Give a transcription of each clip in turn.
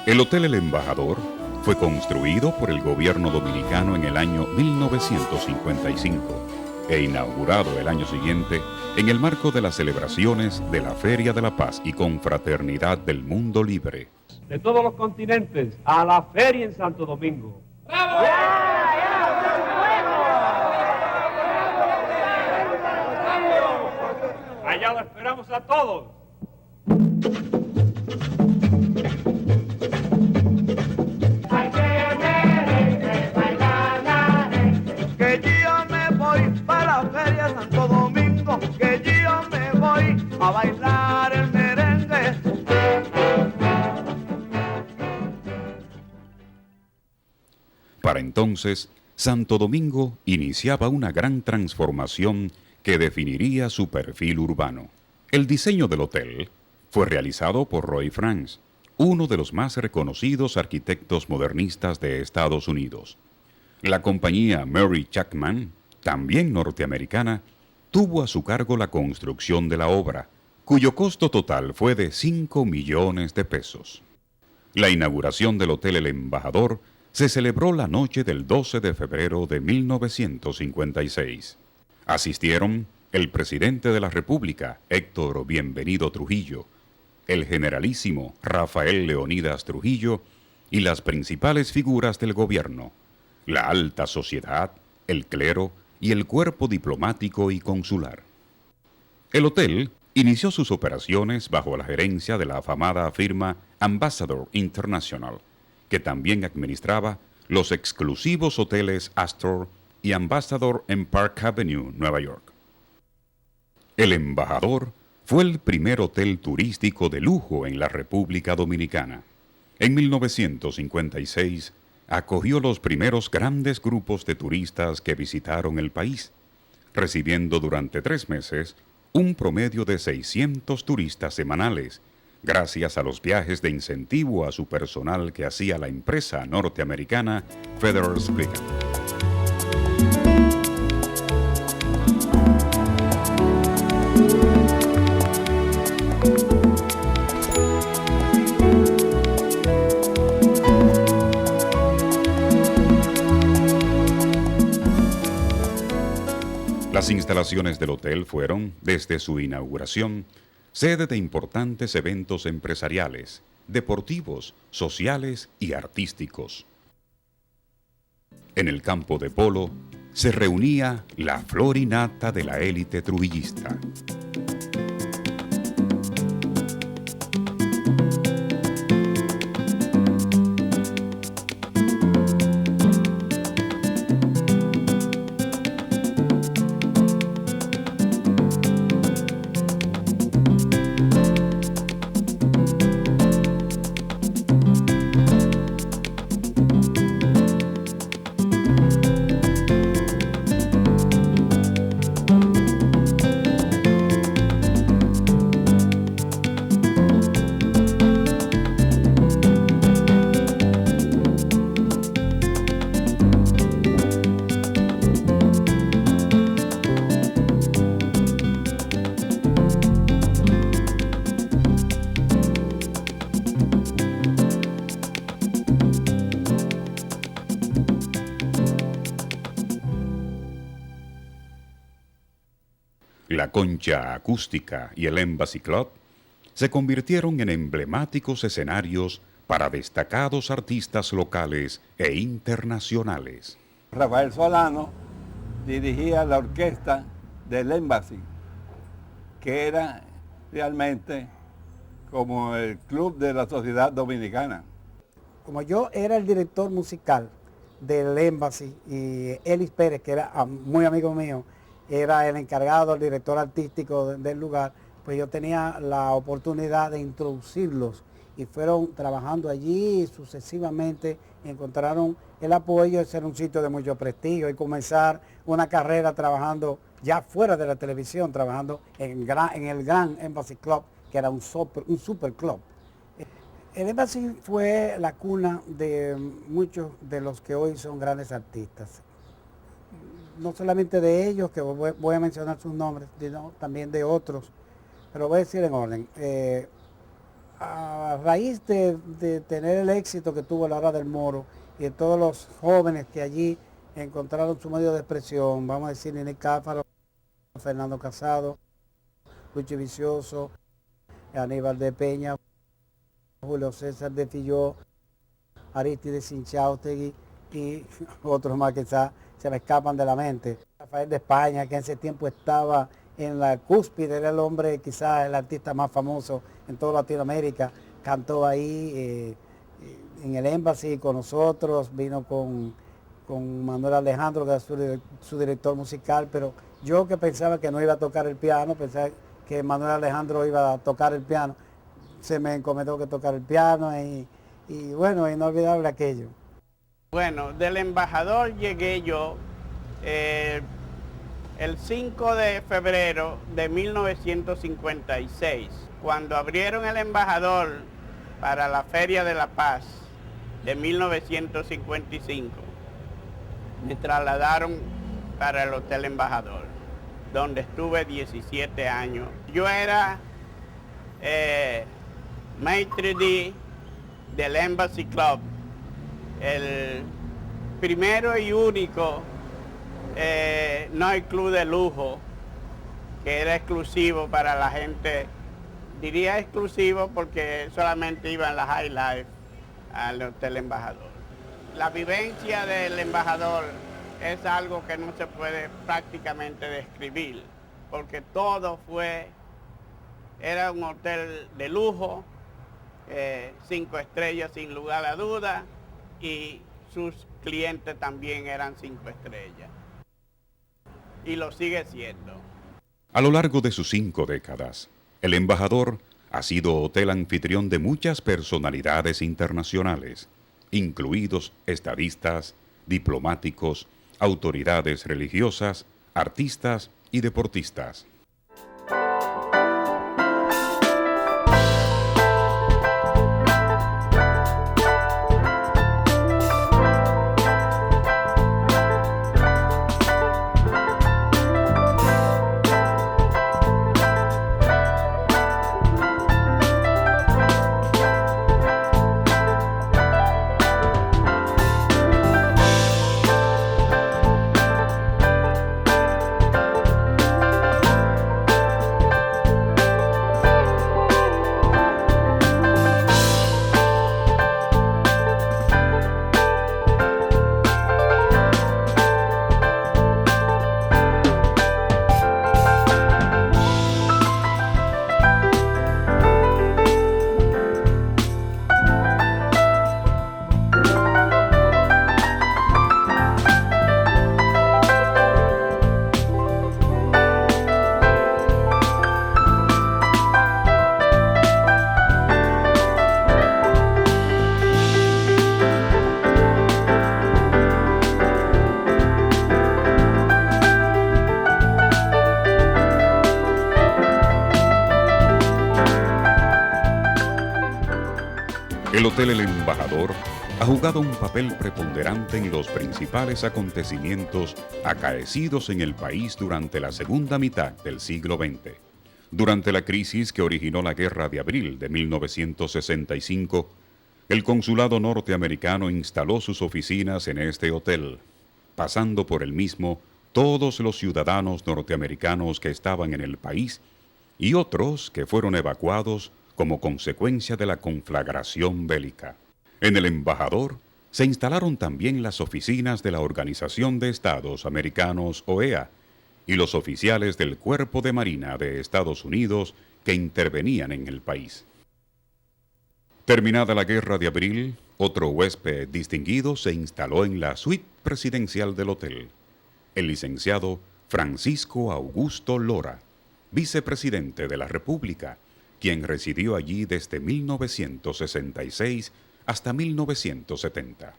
El Hotel El Embajador fue construido por el gobierno dominicano en el año 1955 e inaugurado el año siguiente en el marco de las celebraciones de la Feria de la Paz y Confraternidad del Mundo Libre. De todos los continentes a la feria en Santo Domingo. ¡Bravo! Allá lo esperamos a todos. Que yo me voy para la feria de Santo Domingo, que yo me voy a bailar el merengue. Para entonces, Santo Domingo iniciaba una gran transformación que definiría su perfil urbano. El diseño del hotel fue realizado por Roy Franz, uno de los más reconocidos arquitectos modernistas de Estados Unidos. La compañía Murray Chapman, también norteamericana, tuvo a su cargo la construcción de la obra, cuyo costo total fue de 5 millones de pesos. La inauguración del Hotel El Embajador se celebró la noche del 12 de febrero de 1956. Asistieron el presidente de la República, Héctor Bienvenido Trujillo, el generalísimo Rafael Leonidas Trujillo y las principales figuras del gobierno, la alta sociedad, el clero y el cuerpo diplomático y consular. El hotel inició sus operaciones bajo la gerencia de la afamada firma Ambassador International, que también administraba los exclusivos hoteles Astor y Ambassador en Park Avenue, Nueva York. El Embajador fue el primer hotel turístico de lujo en la República Dominicana. En 1956, acogió los primeros grandes grupos de turistas que visitaron el país, recibiendo durante 3 meses un promedio de 600 turistas semanales, gracias a los viajes de incentivo a su personal que hacía la empresa norteamericana Federal Springer. Las instalaciones del hotel fueron, desde su inauguración, sede de importantes eventos empresariales, deportivos, sociales y artísticos. En el campo de polo se reunía la flor y nata de la élite trujillista. La Concha Acústica y el Embassy Club se convirtieron en emblemáticos escenarios para destacados artistas locales e internacionales. Rafael Solano dirigía la orquesta del Embassy, que era realmente como el club de la sociedad dominicana. Como yo era el director musical del Embassy y Elis Pérez, que era muy amigo mío, era el encargado, el director artístico del lugar, pues yo tenía la oportunidad de introducirlos y fueron trabajando allí sucesivamente, encontraron el apoyo de ser un sitio de mucho prestigio y comenzar una carrera trabajando ya fuera de la televisión, trabajando en el Gran Embassy Club, que era un super club. El Embassy fue la cuna de muchos de los que hoy son grandes artistas. No solamente de ellos, que voy a mencionar sus nombres, sino también de otros, pero voy a decir en orden. a raíz de tener el éxito que tuvo la Hora del Moro y de todos los jóvenes que allí encontraron su medio de expresión, vamos a decir, Nini Cáfaro, Fernando Casado, Lucho Vicioso, Aníbal de Peña, Julio César de Filló, Aristides Sinchautegui y otros más que se me escapan de la mente. Rafael de España, que en ese tiempo estaba en la cúspide, era el hombre, quizás el artista más famoso en toda Latinoamérica, cantó ahí en el Embassy con nosotros, vino con Manuel Alejandro, que era su director musical, pero yo que pensaba que no iba a tocar el piano, pensaba que Manuel Alejandro iba a tocar el piano, se me encomendó que tocar el piano y bueno, inolvidable aquello. Bueno, del Embajador llegué yo el 5 de febrero de 1956, cuando abrieron el Embajador para la Feria de la Paz de 1955. Me trasladaron para el Hotel Embajador, donde estuve 17 años. Yo era maitre d' del Embassy Club, el primero y único nightclub de lujo que era exclusivo para la gente, diría exclusivo porque solamente iban las High Life al Hotel Embajador. La vivencia del Embajador es algo que no se puede prácticamente describir, porque todo era un hotel de lujo, 5 estrellas sin lugar a duda, y sus clientes también eran 5 estrellas. Y lo sigue siendo. A lo largo de sus 5 décadas, el Embajador ha sido hotel anfitrión de muchas personalidades internacionales, incluidos estadistas, diplomáticos, autoridades religiosas, artistas y deportistas. El Hotel El Embajador ha jugado un papel preponderante en los principales acontecimientos acaecidos en el país durante la segunda mitad del siglo XX. Durante la crisis que originó la Guerra de Abril de 1965, el consulado norteamericano instaló sus oficinas en este hotel, pasando por el mismo todos los ciudadanos norteamericanos que estaban en el país y otros que fueron evacuados como consecuencia de la conflagración bélica. En el Embajador se instalaron también las oficinas de la Organización de Estados Americanos, OEA, y los oficiales del Cuerpo de Marina de Estados Unidos que intervenían en el país. Terminada la Guerra de Abril, otro huésped distinguido se instaló en la suite presidencial del hotel, el licenciado Francisco Augusto Lora, vicepresidente de la República, quien residió allí desde 1966 hasta 1970.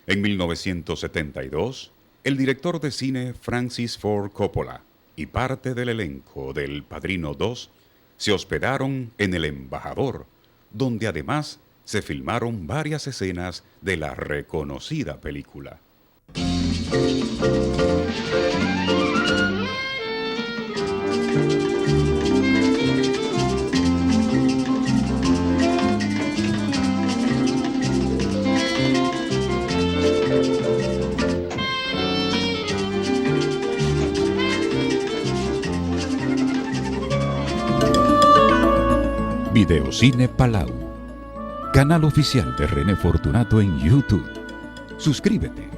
En 1972, el director de cine Francis Ford Coppola y parte del elenco de El Padrino 2 se hospedaron en el Embajador, donde además se filmaron varias escenas de la reconocida película. Videocine Palau, canal oficial de René Fortunato en YouTube. Suscríbete.